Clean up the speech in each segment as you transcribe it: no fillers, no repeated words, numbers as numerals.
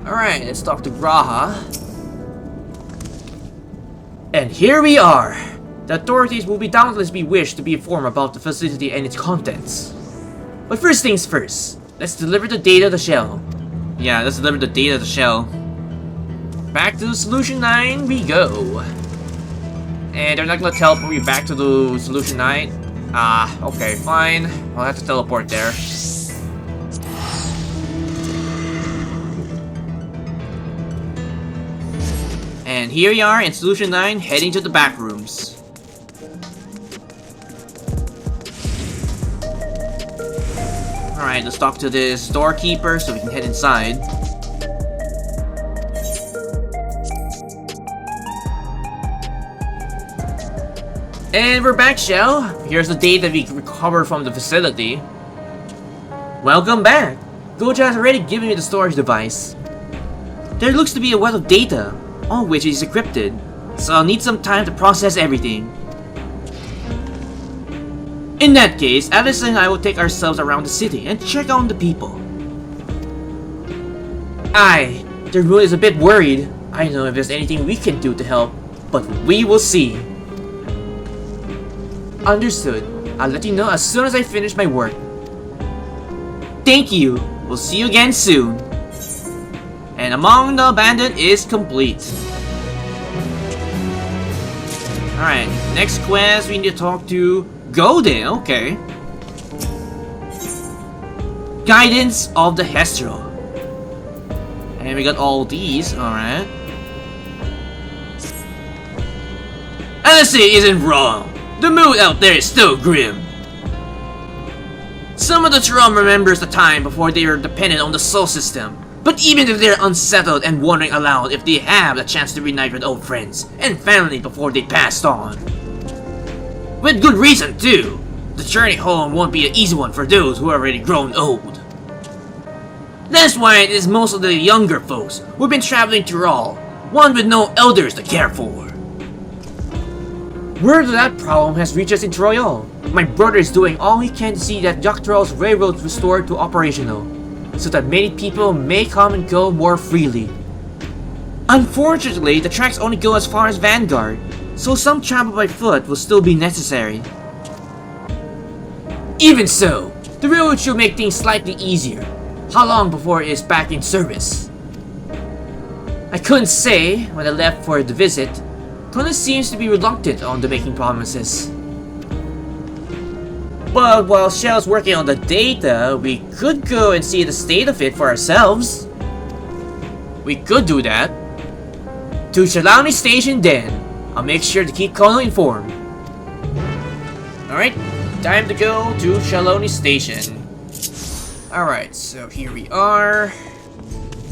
Alright, let's talk to Graha. And here we are! The authorities will doubtless be wished to be informed about the facility and its contents. But first things first, let's deliver the data to the shell. Yeah, let's deliver the data to the shell. Back to Solution 9 we go. And they're not gonna teleport me back to the Solution 9. Okay, fine. I'll have to teleport there. And here we are in Solution 9, heading to the back rooms. Alright, let's talk to this doorkeeper so we can head inside. And we're back, Shell. Here's the data we recovered from the facility. Welcome back. Gulool Ja has already given me the storage device. There looks to be a wealth of data, all of which is encrypted, so I'll need some time to process everything. In that case, Alice and I will take ourselves around the city and check on the people. The rule is a bit worried. I don't know if there's anything we can do to help, but we will see. Understood. I'll let you know as soon as I finish my work. Thank you. We'll see you again soon. And Among the Abandoned is complete. Alright, next quest we need to talk to Golden, okay. Guidance of the Hestral. And we got all these, alright. Alice isn't wrong. The mood out there is still grim. Some of the tural remembers the time before they were dependent on the soul system. But even if they're unsettled and wondering aloud if they have the chance to reunite with old friends and family before they passed on. With good reason too. The journey home won't be an easy one for those who are already grown old. That's why it is most of the younger folks who've been traveling tural, one with no elders to care for. Word of that problem has reached us in Troyal. My brother is doing all he can to see that Yogg-Troll's railroads restored to operational, so that many people may come and go more freely. Unfortunately, the tracks only go as far as Vanguard, so some travel by foot will still be necessary. Even so, the railroad should make things slightly easier. How long before it is back in service? I couldn't say when I left for the visit. Kona seems to be reluctant on the making promises. But while Shell's working on the data, we could go and see the state of it for ourselves. We could do that. To Shalani Station then. I'll make sure to keep Kono informed. Alright, time to go to Shaloni Station. Alright, so here we are.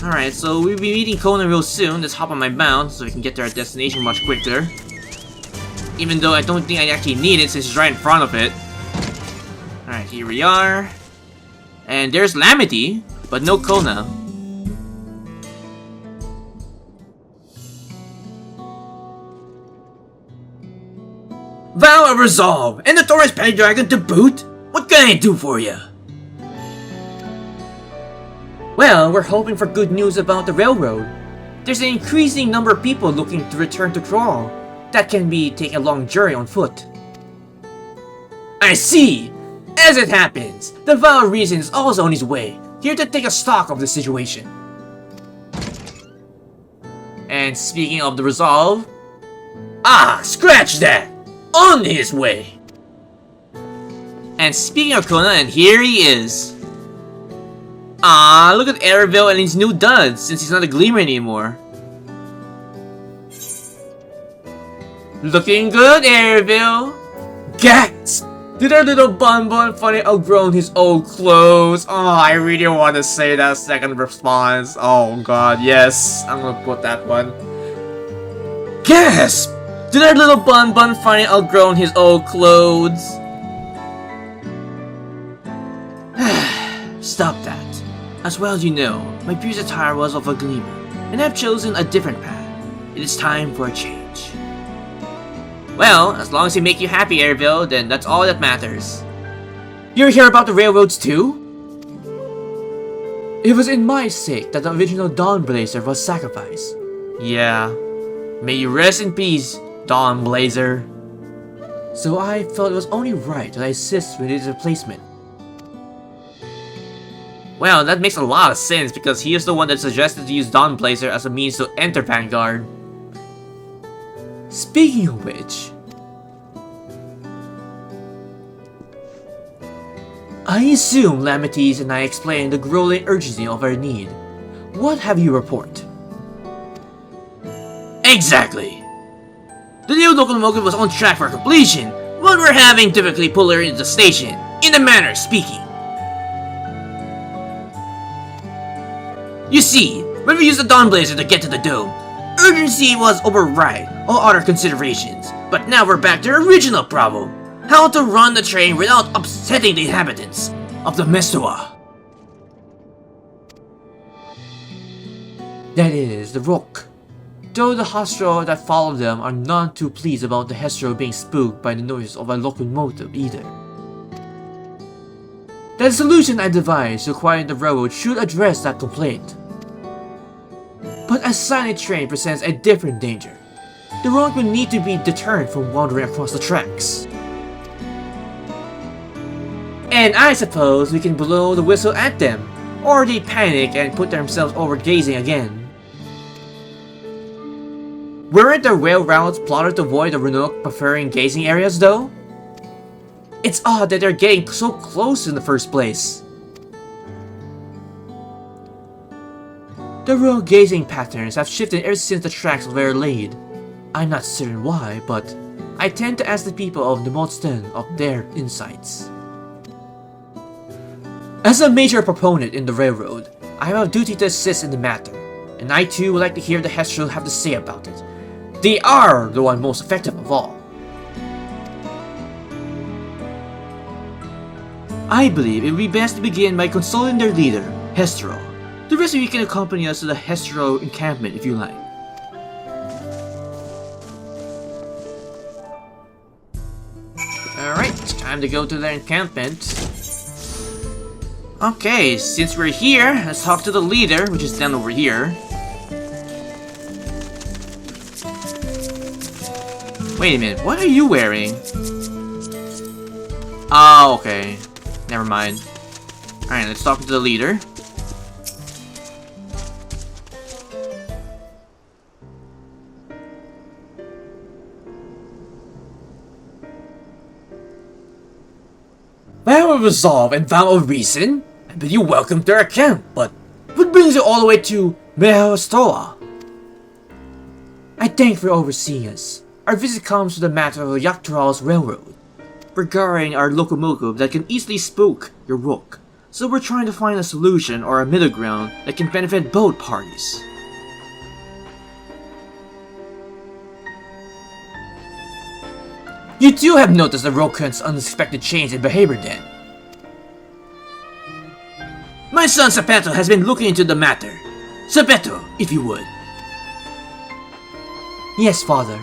Alright, so we'll be meeting Kono real soon. Let's hop on my mount so we can get to our destination much quicker. Even though I don't think I actually need it since it's right in front of it. Alright, here we are. And there's Lamity, but no Kona. Vow of Resolve and the Taurus Pendragon to boot? What can I do for you? Well, we're hoping for good news about the railroad. There's an increasing number of people looking to return to Troll. That can be taking a long journey on foot. I see! As it happens, the Vow of Reason is also on his way, here to take a stock of the situation. And speaking of the Resolve... scratch that! On his way! And speaking of Kona, and here he is. Look at Ereville and his new duds, since he's not a Gleamer anymore. Looking good, Ereville! Gasp! Did our little Bonbon finally outgrown his old clothes? Oh, I really want to say that second response. Oh god, yes. I'm gonna put that one. Gasp! Did our little Bonbon finally outgrown his old clothes? Stop that. As well as you know, my previous attire was of a Gleamer, and I've chosen a different path. It is time for a change. Well, as long as they make you happy, Ereville, then that's all that matters. You're here about the railroads too? It was in my sake that the original Dawnblazer was sacrificed. Yeah. May you rest in peace, Dawnblazer. So I felt it was only right that I assist with its replacement. Well, that makes a lot of sense because he is the one that suggested to use Dawnblazer as a means to enter Vanguard. Speaking of which, I assume Lamites and I explained the growing urgency of our need. What have you report? Exactly! The new locomotive was on track for completion, but we're having difficulty pulling her into the station, in a manner of speaking. You see, when we used the Dawnblazer to get to the dome, urgency was override all other considerations, but now we're back to the original problem. How to run the train without upsetting the inhabitants of the Mestoa. That is, the Rook. Though the Hostro that follow them are not too pleased about the Hestro being spooked by the noise of a locomotive either. The solution I devised to quiet the railroad should address that complaint. But a silent train presents a different danger. The road will need to be deterred from wandering across the tracks. And I suppose we can blow the whistle at them, or they panic and put themselves over gazing again. Weren't the rail routes plotted to avoid the Renok preferring gazing areas though? It's odd that they're getting so close in the first place. The rail gazing patterns have shifted ever since the tracks were laid. I'm not certain why, but I tend to ask the people of Nemotsten of their insights. As a major proponent in the railroad, I have a duty to assist in the matter, and I too would like to hear the Hestro have to say about it. They are the one most effective of all. I believe it would be best to begin by consulting their leader, Hestro. The rest of you can accompany us to the Hestro encampment if you like. Alright, it's time to go to their encampment. Okay, since we're here, let's talk to the leader, which is down over here. Wait a minute, what are you wearing? Oh, okay. Never mind. Alright, let's talk to the leader. Vow of resolve and vow of reason? I bid you welcome to our camp, but what brings you all the way to Mehastoa? I thank you for overseeing us. Our visit comes to the matter of Yaktral's railroad, regarding our locomotive that can easily spook your rook. So we're trying to find a solution or a middle ground that can benefit both parties. You too have noticed the Rokan's unexpected change in behavior then. My son Sapeto has been looking into the matter. Sapeto, if you would. Yes, father.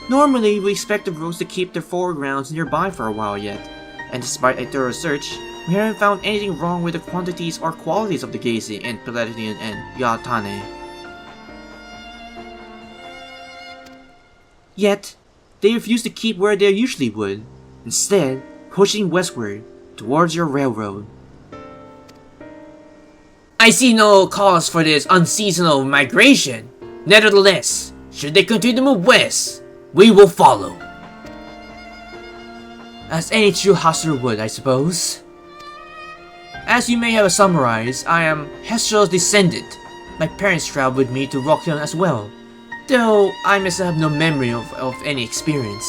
Normally, we expect the roads to keep their foregrounds nearby for a while yet, and despite a thorough search, we haven't found anything wrong with the quantities or qualities of the gazing and Paladinian and Yatane. Yet, they refuse to keep where they usually would, instead pushing westward towards your railroad. I see no cause for this unseasonal migration. Nevertheless, should they continue to move west, we will follow. As any true hostler would, I suppose. As you may have summarized, I am Hestro's descendant. My parents traveled with me to Rockhill as well, though I myself have no memory of any experience.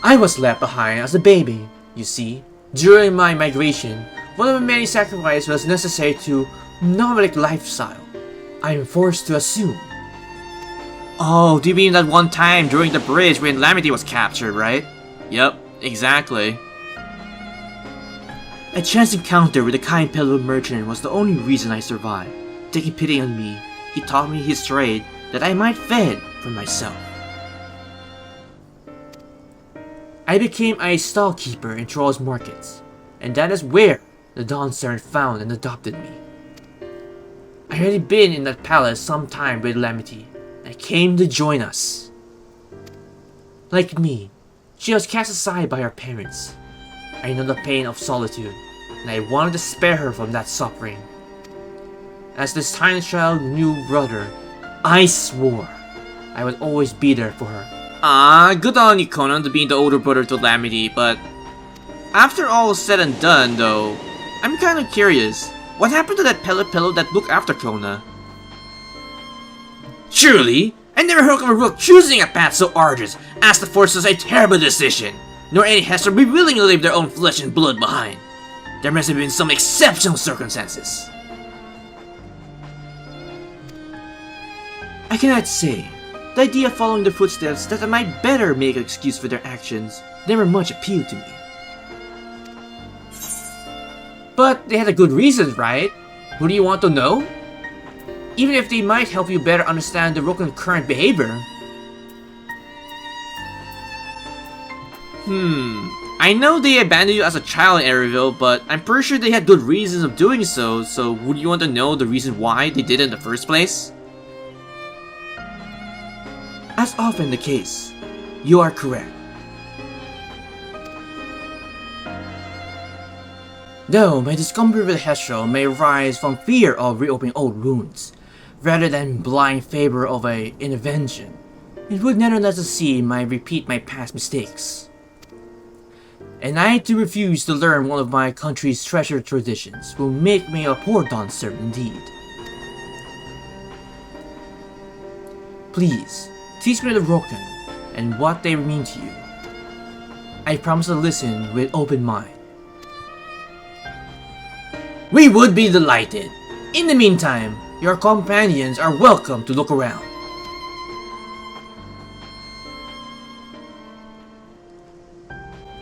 I was left behind as a baby, you see. During my migration, one of the many sacrifices was necessary to nomadic lifestyle. I am forced to assume. Oh, do you mean that one time during the bridge when Lamity was captured, right? Yep, exactly. A chance encounter with a kind pillow merchant was the only reason I survived. Taking pity on me, he taught me his trade that I might fend for myself. I became a stall keeper in Troll's markets, and that is where the Dawntrail found and adopted me. I had already been in that palace some time with Lamity, and came to join us. Like me, she was cast aside by her parents. I know the pain of solitude, and I wanted to spare her from that suffering. As this tiny child's new brother, I swore I would always be there for her. Good on you, Conan, to being the older brother to Lamity, but after all is said and done, though, I'm kinda curious. What happened to that pellet pillow that looked after Kona? Surely, I never heard of a rook choosing a path so arduous as to force such a terrible decision, nor any Hester be willing to leave their own flesh and blood behind. There must have been some exceptional circumstances. I cannot say. The idea of following their footsteps that I might better make an excuse for their actions never much appealed to me. But they had a good reason, right? Who do you want to know? Even if they might help you better understand the Rook's current behavior. I know they abandoned you as a child in Aereville, but I'm pretty sure they had good reasons of doing so, so would you want to know the reason why they did it in the first place? As often the case, you are correct. Though my discomfort with Hestro may arise from fear of reopening old wounds, rather than blind favor of an intervention, it would nevertheless see me repeat my past mistakes. And I to refuse to learn one of my country's treasured traditions will make me a poor dancer indeed. Please, teach me the Rokan and what they mean to you. I promise to listen with open mind. We would be delighted. In the meantime, your companions are welcome to look around.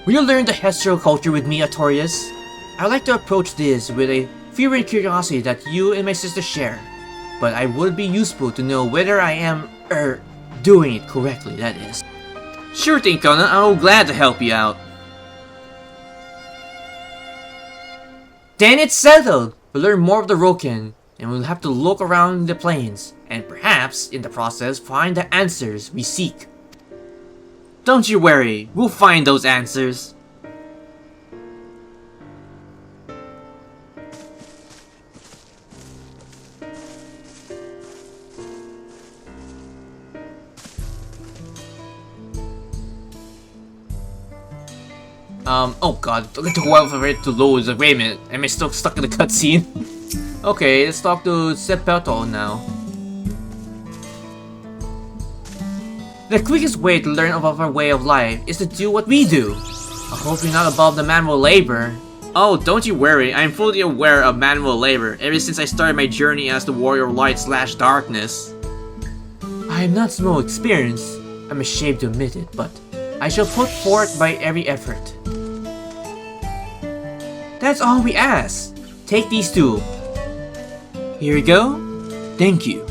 Will you learn the Hestro culture with me, Artorias? I would like to approach this with a fear and curiosity that you and my sister share, but I would be useful to know whether I am, doing it correctly, that is. Sure thing, Conan. I'm glad to help you out. Then it's settled! We'll learn more of the Rokan, and we'll have to look around the plains, and perhaps, in the process, find the answers we seek. Don't you worry, we'll find those answers. Oh god, it took a while for it to load. Wait a minute, am I still stuck in the cutscene? Okay, let's talk to Sepeto now. The quickest way to learn about our way of life is to do what we do. I hope you're not above the manual labor. Oh, don't you worry, I'm fully aware of manual labor ever since I started my journey as the warrior of light / darkness. I am not so experienced, I'm ashamed to admit it, but I shall put forth by every effort. That's all we ask. Take these two. Here you go. Thank you.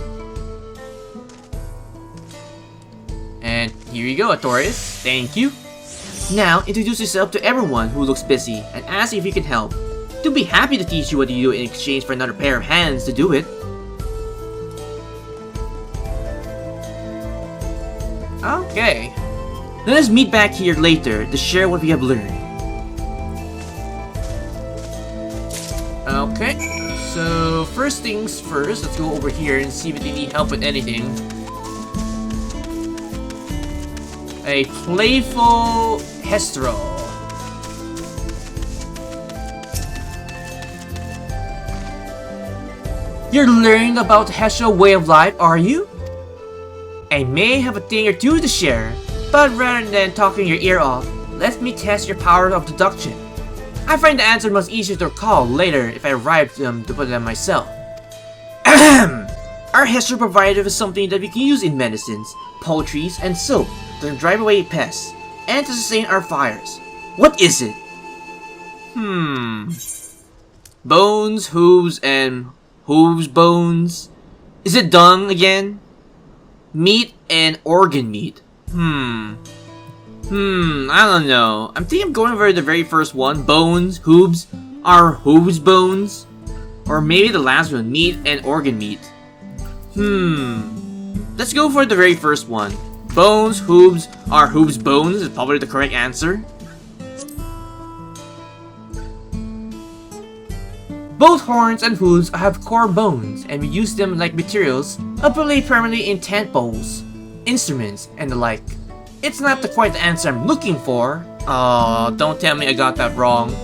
And here you go, Artorias. Thank you. Now, introduce yourself to everyone who looks busy and ask if you can help. They'll be happy to teach you what to do in exchange for another pair of hands to do it. Okay. Let us meet back here later to share what we have learned. Okay, so first things first, let's go over here and see if they need help with anything. A playful Hestro. You're learning about Hestro way of life, are you? I may have a thing or two to share, but rather than talking your ear off, let me test your power of deduction. I find the answer much easier to recall later if I arrive to put them myself. Our Hestro provided with something that we can use in medicines, poultries, and soap to drive away pests, and to sustain our fires. What is it? Bones, hooves, and hooves bones? Is it dung again? Meat and organ meat. I don't know. I'm thinking of going over the very first one. Bones, hooves. Are hooves bones? Or maybe the last one, meat and organ meat. Let's go for the very first one. Bones, hooves, are hooves bones is probably the correct answer. Both horns and hooves have core bones, and we use them like materials, probably permanently in tent poles, instruments, and the like. It's not the quite the answer I'm looking for. Oh, don't tell me I got that wrong.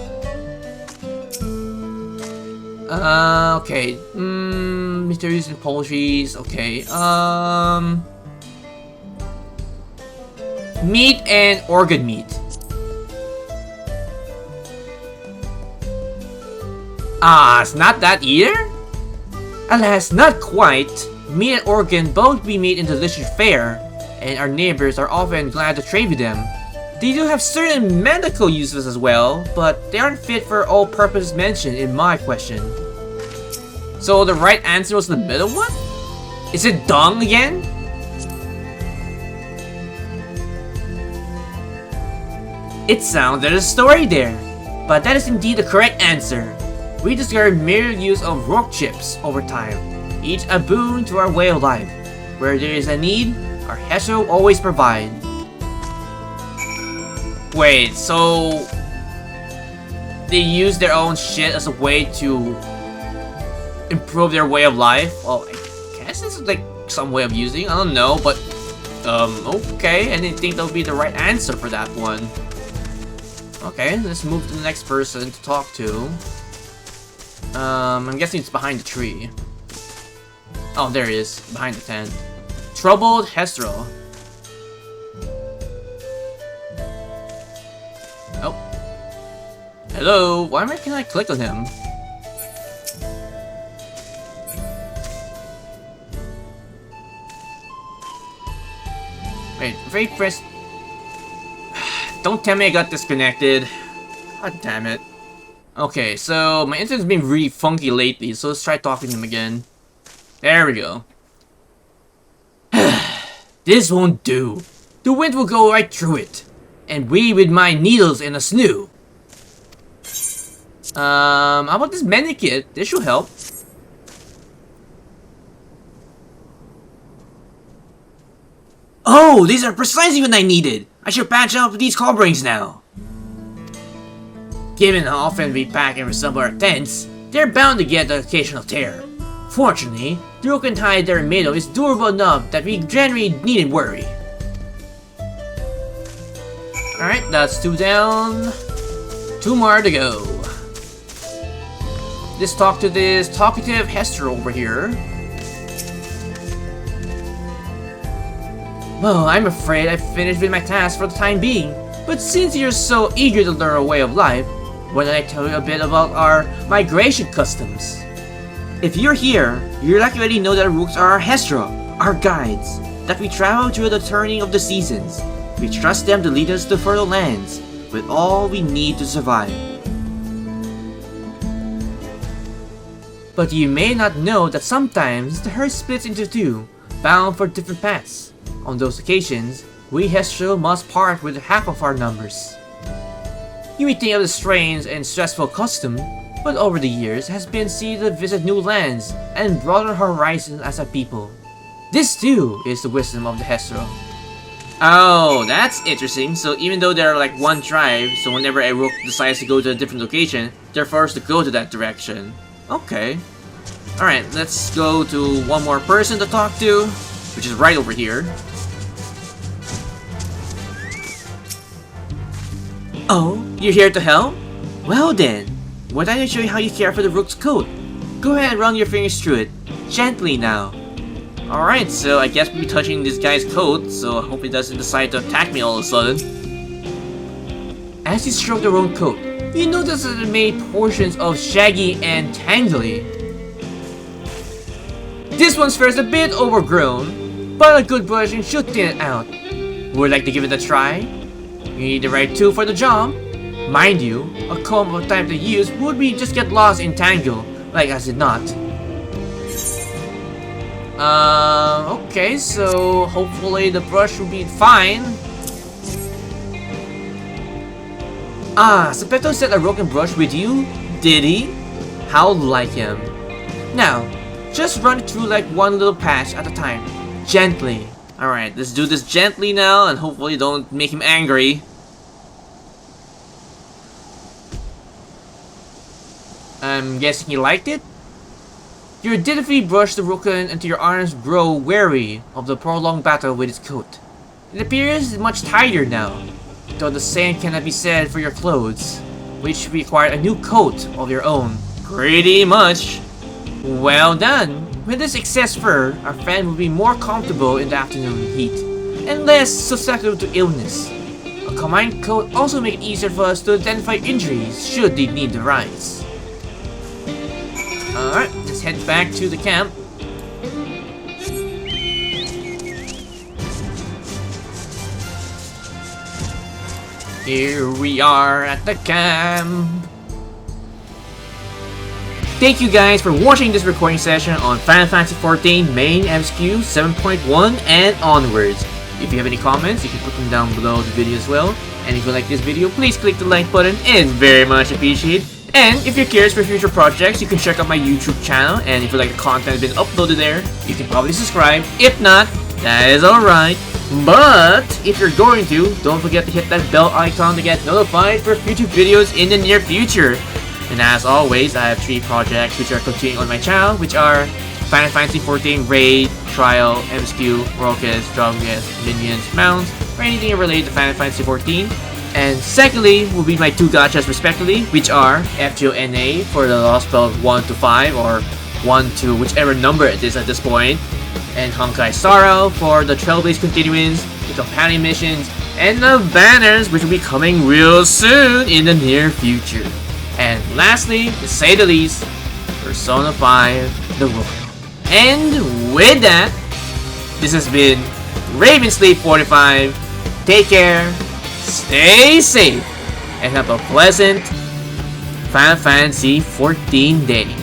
Okay. Mysterious and poultries. Okay. Meat and organ meat. It's not that either? Alas, not quite. Meat and organ both we meet in delicious fare, and our neighbors are often glad to trade with them. They do have certain medical uses as well, but they aren't fit for all purposes mentioned in my question. So the right answer was the middle one? Is it dung again? It sounds there's a story there, but that is indeed the correct answer. We discovered myriad use of rock chips over time, each a boon to our way of life. Where there is a need, our Hesho always provide. Wait, so they use their own shit as a way to improve their way of life? Well, I guess it's like some way of using, I don't know, but okay, I didn't think that would be the right answer for that one. Okay, let's move to the next person to talk to. I'm guessing it's behind the tree. Oh, there he is, behind the tent. Troubled Hestro. Oh. Hello, why can't I click on him? Wait, very press. Don't tell me I got disconnected. God damn it. Okay, so my internet's been really funky lately, so let's try talking to him again. There we go. This won't do. The wind will go right through it. And we with my needles in a snoo. How about this medikit? This should help. Oh, these are precisely what I needed. I should patch up these coverings now. Given how often we pack and reassemble our tents, they're bound to get the occasional tear. Fortunately, the broken hide they're made of is durable enough that we generally needn't worry. Alright, that's 2 down. 2 more to go. Let's talk to this talkative Hester over here. Well, I'm afraid I've finished with my task for the time being. But since you're so eager to learn our way of life, why don't I tell you a bit about our migration customs? If you're here, you likely already know that rooks are our Hestra, our guides, that we travel through the turning of the seasons. We trust them to lead us to fertile lands, with all we need to survive. But you may not know that sometimes the herd splits into two, bound for different paths. On those occasions, we Hestra must part with half of our numbers. You may think of the strange and stressful custom, but over the years has been seen to visit new lands and broaden horizons as a people. This too is the wisdom of the Hestra. Oh, that's interesting. So even though they're like one tribe, so whenever a rook decides to go to a different location, they're forced to go to that direction. Okay. Alright, let's go to one more person to talk to, which is right over here. Oh, you're here to help? Well then, why don't I show you how you care for the rook's coat? Go ahead and run your fingers through it. Gently now. Alright, so I guess we'll be touching this guy's coat, so I hope he doesn't decide to attack me all of a sudden. As you stroke the roan coat, you notice that it made portions of shaggy and tangly. This one's first a bit overgrown, but a good brushing should thin it out. Would you like to give it a try? You need the right tool for the job. Mind you, a comb of time to use would be just get lost in tangle, like as it not. Okay, so hopefully the brush will be fine. Ah, Sepetto set a broken brush with you? Did he? How like him. Now, just run it through like one little patch at a time. Gently. Alright, let's do this gently now and hopefully don't make him angry. I'm guessing he liked it? You diligently brush the Rukun until your arms grow weary of the prolonged battle with its coat. It appears much tighter now, though the same cannot be said for your clothes, which require a new coat of your own. Pretty much. Well done. With this excess fur, our friend will be more comfortable in the afternoon heat, and less susceptible to illness. A combined coat also makes it easier for us to identify injuries should the need arise. Alright, let's head back to the camp. Here we are at the camp. Thank you guys for watching this recording session on Final Fantasy XIV main MSQ 7.1 and onwards. If you have any comments, you can put them down below the video as well. And if you like this video, please click the like button. It's very much appreciated. And if you're curious for future projects, you can check out my YouTube channel. And if you like the content that's been uploaded there, you can probably subscribe. If not, that is alright. But if you're going to, don't forget to hit that bell icon to get notified for future videos in the near future. And as always, I have 3 projects which are continuing on my channel, which are Final Fantasy XIV Raid, Trial, MSQ, Rockets, Drumgets, Minions, Mounts, or anything related to Final Fantasy XIV. And secondly will be my 2 gachas respectively, which are FGONA for the Lost Spell 1 to 5 or 1 to whichever number it is at this point, and Honkai Sorrow for the Trailblaze continuance, the companion missions, and the banners which will be coming real soon in the near future. And lastly, to say the least, Persona 5 The Royal. And with that, this has been Raven Sleep 45. Take care, stay safe, and have a pleasant Final Fantasy XIV day.